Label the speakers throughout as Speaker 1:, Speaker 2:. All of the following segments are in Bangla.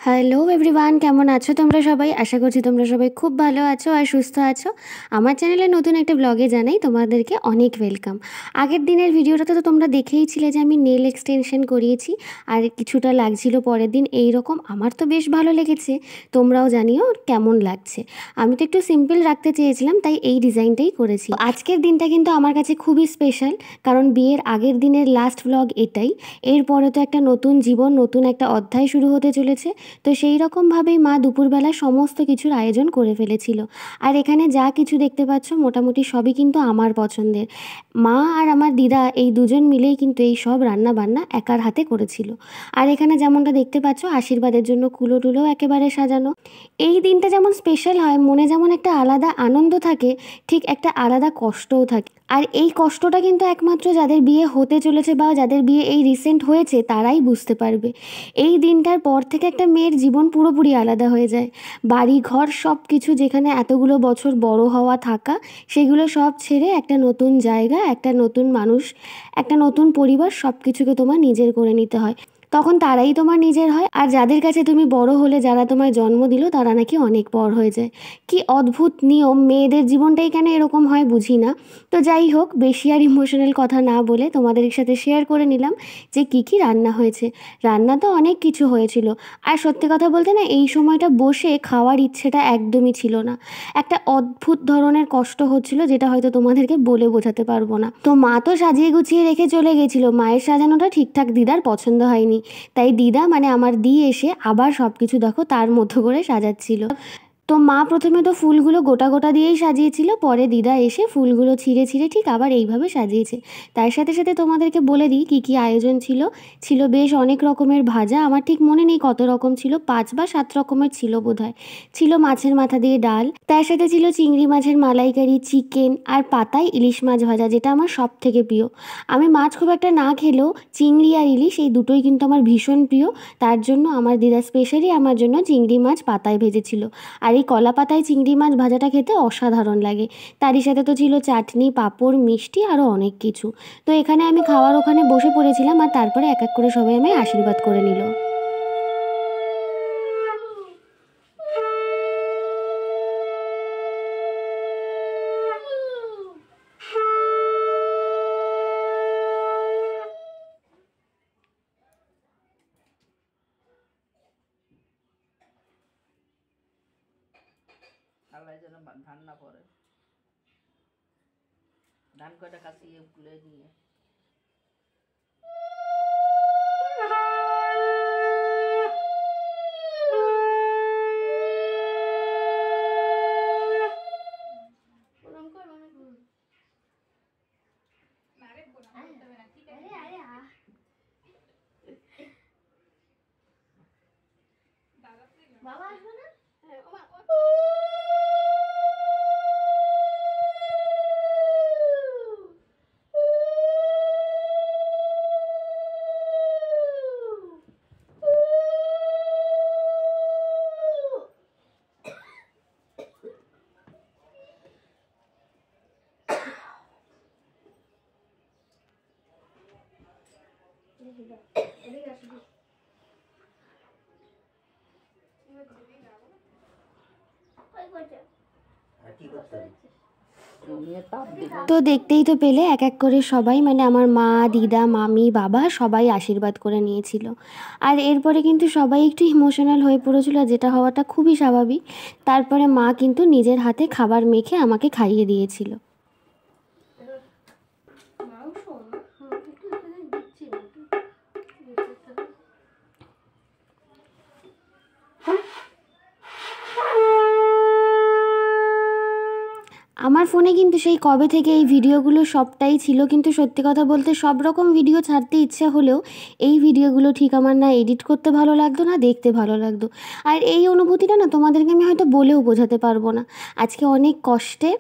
Speaker 1: হ্যালো এভরিওয়ান, কেমন আছো তোমরা সবাই? আশা করছি তোমরা সবাই খুব ভালো আছো আর সুস্থ আছো। আমার চ্যানেলে নতুন একটা ব্লগে জানাই তোমাদেরকে অনেক ওয়েলকাম। আগের দিনের ভিডিওটাতে তো তোমরা দেখেইছিলে যে আমি নেল এক্সটেনশন করিয়েছি আর কিছুটা লাগছিল পরের দিন এই রকম। আমার তো বেশ ভালো লেগেছে, তোমরাও জানিও কেমন লাগছে। আমি তো একটু সিম্পল রাখতে চেয়েছিলাম, তাই এই ডিজাইনটাই করেছি। আজকের দিনটা কিন্তু আমার কাছে খুবই স্পেশাল, কারণ বিয়ের আগের দিনের লাস্ট ব্লগ এটাই। এরপরে তো একটা নতুন জীবন, নতুন একটা অধ্যায় শুরু হতে চলেছে। তো সেই রকমভাবেই মা দুপুরবেলা সমস্ত কিছুর আয়োজন করে ফেলেছিল। আর এখানে যা কিছু দেখতে পাচ্ছ মোটামুটি সবই কিন্তু আমার পছন্দের। মা আর আমার দিদা এই দুজন মিলেই কিন্তু এই সব রান্না বান্না একার হাতে করেছিল। আর এখানে যেমনটা দেখতে পাচ্ছ আশীর্বাদের জন্য কুলো টুলো একেবারে সাজানো। এই দিনটা যেমন স্পেশাল হয়, মনে যেমন একটা আলাদা আনন্দ থাকে, ঠিক একটা আলাদা কষ্টও থাকে। আর এই কষ্টটা কিন্তু একমাত্র যাদের বিয়ে হতে চলেছে বা যাদের বিয়ে এই রিসেন্ট হয়েছে তারাই বুঝতে পারবে। এই দিনটার পর থেকে একটা মেয়ের জীবন পুরোপুরি আলাদা হয়ে যায়। বাড়ি ঘর সব কিছু, যেখানে এতগুলো বছর বড় হওয়া থাকা, সেগুলো সব ছেড়ে একটা নতুন জায়গা, একটা নতুন মানুষ, একটা নতুন পরিবার, সব কিছুকে তোমার নিজের করে নিতে হয়। তখন তারাই তোমার নিজের হয়। আর যাদের কাছে তুমি বড় হলে, যারা তোমায় জন্ম দিল, তারা নাকি অনেক পর হয়ে যায়। কি অদ্ভুত নিয়ম! মেয়েদের জীবনটাই কেন এরকম হয় বুঝি না। তো যাই হোক, বেশি আর ইমোশনাল কথা না বলে তোমাদের সাথে শেয়ার করে নিলাম যে কী কী রান্না হয়েছে। রান্না তো অনেক কিছু হয়েছিল। আর সত্যি কথা বলতে না, এই সময়টা বসে খাওয়ার ইচ্ছেটা একদমই ছিল না। একটা অদ্ভুত ধরনের কষ্ট হচ্ছিল, যেটা হয়তো তোমাদেরকে বলে বোঝাতে পারবো না। তো মা তো সাজিয়ে গুছিয়ে রেখে চলে গেছিলো। মায়ের সাজানোটা ঠিকঠাক দিদার পছন্দ হয়নি, তাই দিদা মানে আমার দি এসে আবার সব কিছু দেখো তার মতো করে সাজাচ্ছিল। তো মা প্রথমে তো ফুলগুলো গোটা গোটা দিয়েই সাজিয়েছিল, পরে দিদা এসে ফুলগুলো ছিঁড়ে ছিঁড়ে ঠিক আবার এইভাবে সাজিয়েছে। তার সাথে সাথে তোমাদেরকে বলে দিই কী কী আয়োজন ছিল। ছিল বেশ অনেক রকমের ভাজা, আমার ঠিক মনে নেই কত রকম ছিল, 5 বা 7 রকমের ছিল বোধহয়। ছিল মাছের মাথা দিয়ে ডাল, তার সাথে ছিল চিংড়ি মাছের মালাইকারি, চিকেন আর পাতায় ইলিশ মাছ ভাজা, যেটা আমার সব থেকে প্রিয়। আমি মাছ খুব একটা না খেলেও চিংড়ি আর ইলিশ এই দুটোই কিন্তু আমার ভীষণ প্রিয়। তার জন্য আমার দিদা স্পেশালি আমার জন্য চিংড়ি মাছ পাতায় ভেজেছিল। আর এই কলা পাতায় চিংড়ি মাছ ভাজাটা খেতে অসাধারণ লাগে। তারই সাথে তো ছিল চাটনি, পাঁপড়, মিষ্টি, আরও অনেক কিছু। তো এখানে আমি খাওয়ার ওখানে বসে পড়েছিলাম, আর তারপরে এক এক করে সবাই আমায় আশীর্বাদ করে নিল।
Speaker 2: আল্লাহ যেন ধান না পড়ে, ধান কয়টা কাটিয়ে তুলে নিয়ে বাবা আসবে না।
Speaker 1: তো দেখতেই তো পেলে এক এক করে সবাই মানে আমার মা, দিদা, মামি, বাবা সবাই আশীর্বাদ করে নিয়েছিল। আর এরপরে কিন্তু সবাই একটু ইমোশনাল হয়ে পড়েছিল, যেটা হওয়াটা খুবই স্বাভাবিক। তারপরে মা কিন্তু নিজের হাতে খাবার মেখে আমাকে খাইয়ে দিয়েছিল। আমার ফোনে কিন্তু সেই কবে থেকে এই ভিডিওগুলো সবটাই ছিল, কিন্তু সত্যি কথা বলতে সব রকম ভিডিও ছাড়তে ইচ্ছে হলেও এই ভিডিওগুলো ঠিক আমার না এডিট করতে ভালো লাগতো, না দেখতে ভালো লাগতো। আর এই অনুভূতিটা না তোমাদেরকে আমি হয়তো বলেও বোঝাতে পারবো না। আজকে অনেক কষ্টে,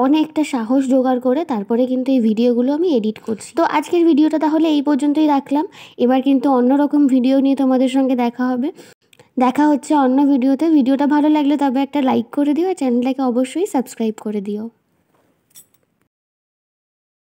Speaker 1: অনেকটা সাহস জোগাড় করে তারপরে কিন্তু এই ভিডিওগুলো আমি এডিট করছি। তো আজকের ভিডিওটা তাহলে এই পর্যন্তই রাখলাম। এবার কিন্তু অন্যরকম ভিডিও নিয়ে তোমাদের সঙ্গে দেখা হচ্ছে অন্য ভিডিওতে। ভিডিওটা ভালো লাগলে তবে একটা লাইক করে দিও, আর চ্যানেলটাকে অবশ্যই সাবস্ক্রাইব করে দিও।